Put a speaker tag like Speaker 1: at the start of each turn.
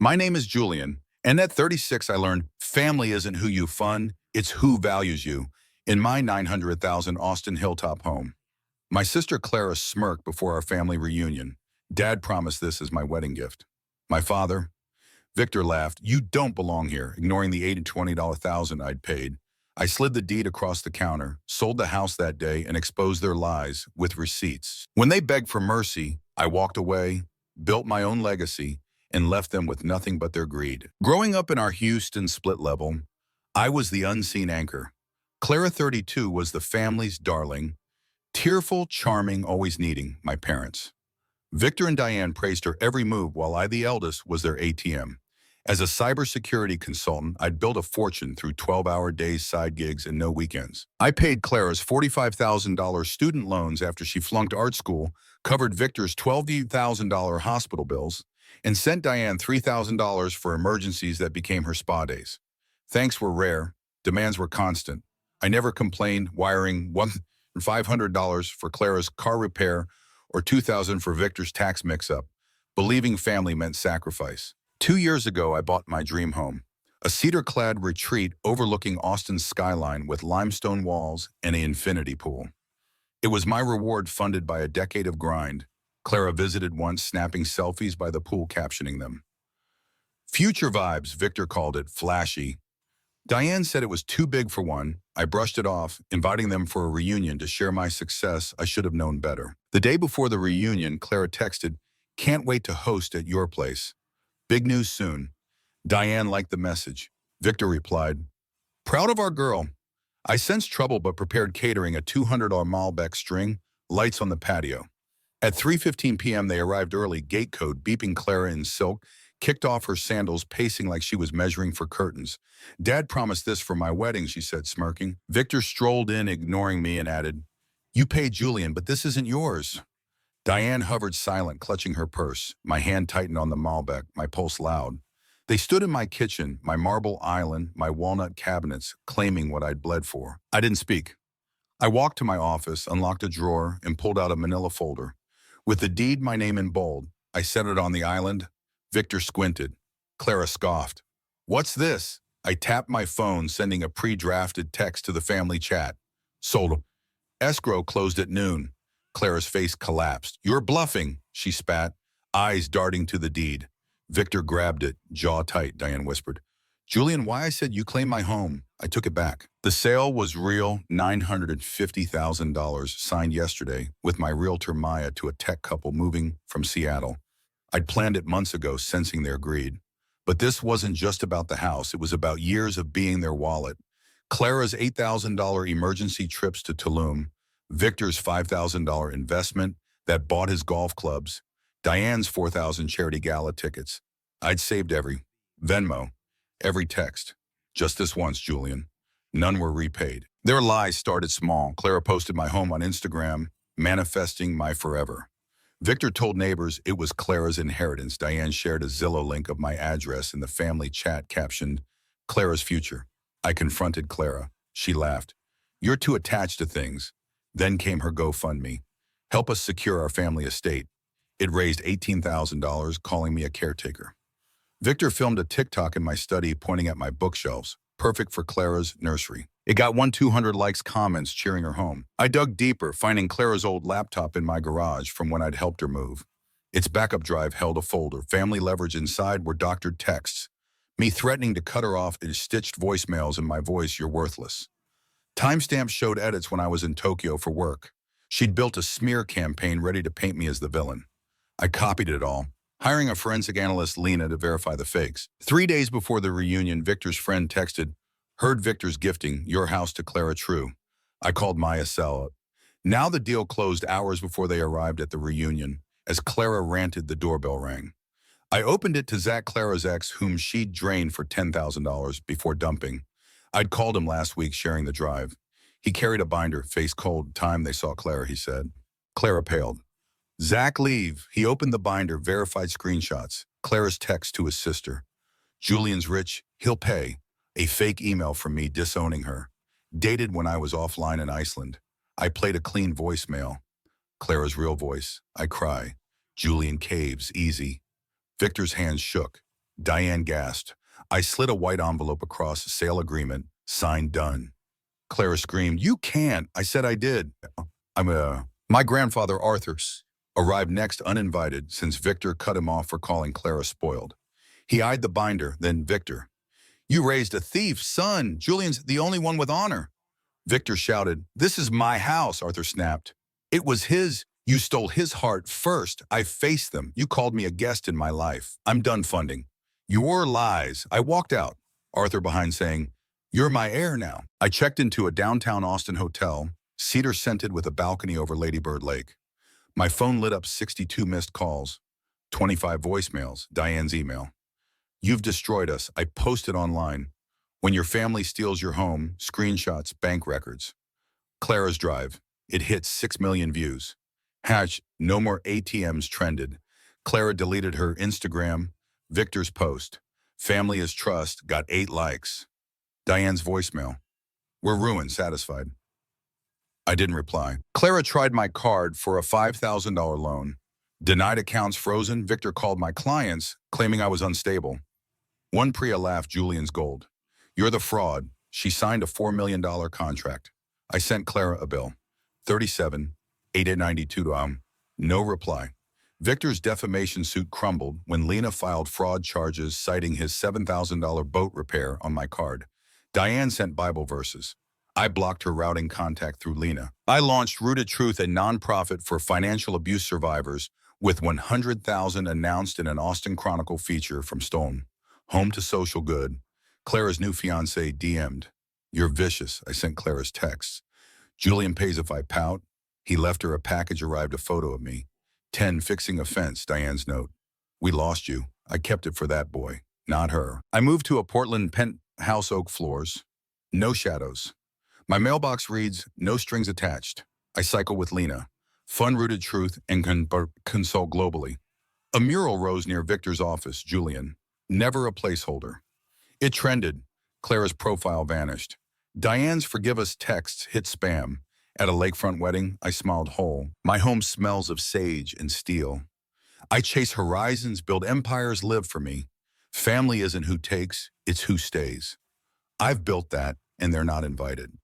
Speaker 1: My name is Julian, and at 36 I learned family isn't who you fund, it's who values you, in my 900,000 Austin Hilltop home. My sister Clara smirked before our family reunion. Dad promised this as my wedding gift. My father, Victor, laughed. You don't belong here, ignoring the $20,000 I'd paid. I slid the deed across the counter, sold the house that day, and exposed their lies with receipts. When they begged for mercy, I walked away, built my own legacy, and left them with nothing but their greed. Growing up in our Houston split level, I was the unseen anchor. Clara, 32, was the family's darling, tearful, charming, always needing my parents. Victor and Diane praised her every move while I, the eldest, was their ATM. As a cybersecurity consultant, I'd built a fortune through 12-hour days, side gigs, and no weekends. I paid Clara's $45,000 student loans after she flunked art school, covered Victor's $12,000 hospital bills, and sent Diane $3,000 for emergencies that became her spa days. Thanks were rare, demands were constant. I never complained, wiring $1,500 for Clara's car repair or $2,000 for Victor's tax mix-up. Believing family meant sacrifice. 2 years ago, I bought my dream home, a cedar-clad retreat overlooking Austin's skyline with limestone walls and an infinity pool. It was my reward, funded by a decade of grind. Clara visited once, snapping selfies by the pool, captioning them. Future vibes, Victor called it, flashy. Diane said it was too big for one. I brushed it off, inviting them for a reunion to share my success. I should have known better. The day before the reunion, Clara texted, "Can't wait to host at your place. Big news soon." Diane liked the message. Victor replied, "Proud of our girl." I sensed trouble but prepared catering, a $200 Malbec string, lights on the patio. At 3:15 p.m. they arrived early, gate code beeping. Clara, in silk, kicked off her sandals, pacing like she was measuring for curtains. "Dad promised this for my wedding," she said, smirking. Victor strolled in, ignoring me, and added, "You paid Julian, but this isn't yours." Diane hovered silent, clutching her purse. My hand tightened on the Malbec, my pulse loud. They stood in my kitchen, my marble island, my walnut cabinets, claiming what I'd bled for. I didn't speak. I walked to my office, unlocked a drawer, and pulled out a manila folder. With the deed, my name in bold, I set it on the island. Victor squinted. Clara scoffed. "What's this?" I tapped my phone, sending a pre-drafted text to the family chat. "Sold. Escrow closed at noon." Clara's face collapsed. "You're bluffing," she spat, eyes darting to the deed. Victor grabbed it, jaw tight. Diane whispered, "Julian, why I said you claim my home?" I took it back. The sale was real, $950,000, signed yesterday, with my realtor Maya, to a tech couple moving from Seattle. I'd planned it months ago, sensing their greed. But this wasn't just about the house. It was about years of being their wallet. Clara's $8,000 emergency trips to Tulum, Victor's $5,000 investment that bought his golf clubs, Diane's $4,000 charity gala tickets. I'd saved every Venmo, every text. "Just this once, Julian." None were repaid. Their lies started small. Clara posted my home on Instagram, manifesting my forever. Victor told neighbors it was Clara's inheritance. Diane shared a Zillow link of my address in the family chat, captioned, "Clara's future." I confronted Clara. She laughed. "You're too attached to things." Then came her GoFundMe. "Help us secure our family estate." It raised $18,000, calling me a caretaker. Victor filmed a TikTok in my study, pointing at my bookshelves, perfect for Clara's nursery. It got 200 likes, comments cheering her home. I dug deeper, finding Clara's old laptop in my garage from when I'd helped her move. Its backup drive held a folder. Family leverage inside were doctored texts. Me threatening to cut her off, it stitched voicemails in my voice, "You're worthless." Timestamps showed edits when I was in Tokyo for work. She'd built a smear campaign ready to paint me as the villain. I copied it all, hiring a forensic analyst, Lena, to verify the fakes. 3 days before the reunion, Victor's friend texted, "Heard Victor's gifting your house to Clara True." I called Maya Sell. Now the deal closed hours before they arrived at the reunion. As Clara ranted, the doorbell rang. I opened it to Zach, Clara's ex, whom she'd drained for $10,000 before dumping. I'd called him last week, sharing the drive. He carried a binder, face cold. "Time they saw Clara," he said. Clara paled. "Zach, leave." He opened the binder, verified screenshots. Clara's text to his sister. "Julian's rich, he'll pay." A fake email from me disowning her. Dated when I was offline in Iceland. I played a clean voicemail. Clara's real voice. I cry. "Julian caves, easy." Victor's hands shook. Diane gasped. I slid a white envelope across a sale agreement, signed done. Clara screamed, "You can't." I said I did. My grandfather Arthur's arrived next uninvited since Victor cut him off for calling Clara spoiled. He eyed the binder, then Victor. "You raised a thief, son. Julian's the only one with honor." Victor shouted, "This is my house," Arthur snapped. "It was his. You stole his heart first. I faced them. You called me a guest in my life. I'm done funding." "Your lies." I walked out, Arthur behind saying, "You're my heir now." I checked into a downtown Austin hotel, cedar-scented with a balcony over Lady Bird Lake. My phone lit up 62 missed calls, 25 voicemails, Diane's email. "You've destroyed us." I posted online. "When your family steals your home, screenshots, bank records." Clara's Drive. It hit 6 million views. No more ATMs trended. Clara deleted her Instagram. Victor's post. "Family is trust," got 8 likes. Diane's voicemail. "We're ruined, satisfied." I didn't reply. Clara tried my card for a $5,000 loan. Denied accounts frozen. Victor called my clients, claiming I was unstable. One Priya laughed Julian's gold. "You're the fraud." She signed a $4 million contract. I sent Clara a bill. 37,892 to no reply. Victor's defamation suit crumbled when Lena filed fraud charges citing his $7,000 boat repair on my card. Diane sent Bible verses. I blocked her routing contact through Lena. I launched Rooted Truth, a nonprofit for financial abuse survivors, with 100,000 announced in an Austin Chronicle feature from Stone. Home to social good. Clara's new fiancé DM'd. "You're vicious." I sent Clara's texts. "Julian pays if I pout." He left her a package, arrived a photo of me. 10 fixing a fence, Diane's note. "We lost you." I kept it for that boy, not her. I moved to a Portland penthouse, oak floors. No shadows. My mailbox reads, "No strings attached." I cycle with Lena. Fun Rooted Truth and consult globally. A mural rose near Victor's office, Julian. Never a placeholder. It trended. Clara's profile vanished. Diane's "Forgive Us" texts hit spam. At a lakefront wedding, I smiled whole. My home smells of sage and steel. I chase horizons, build empires, live for me. Family isn't who takes, it's who stays. I've built that, and they're not invited.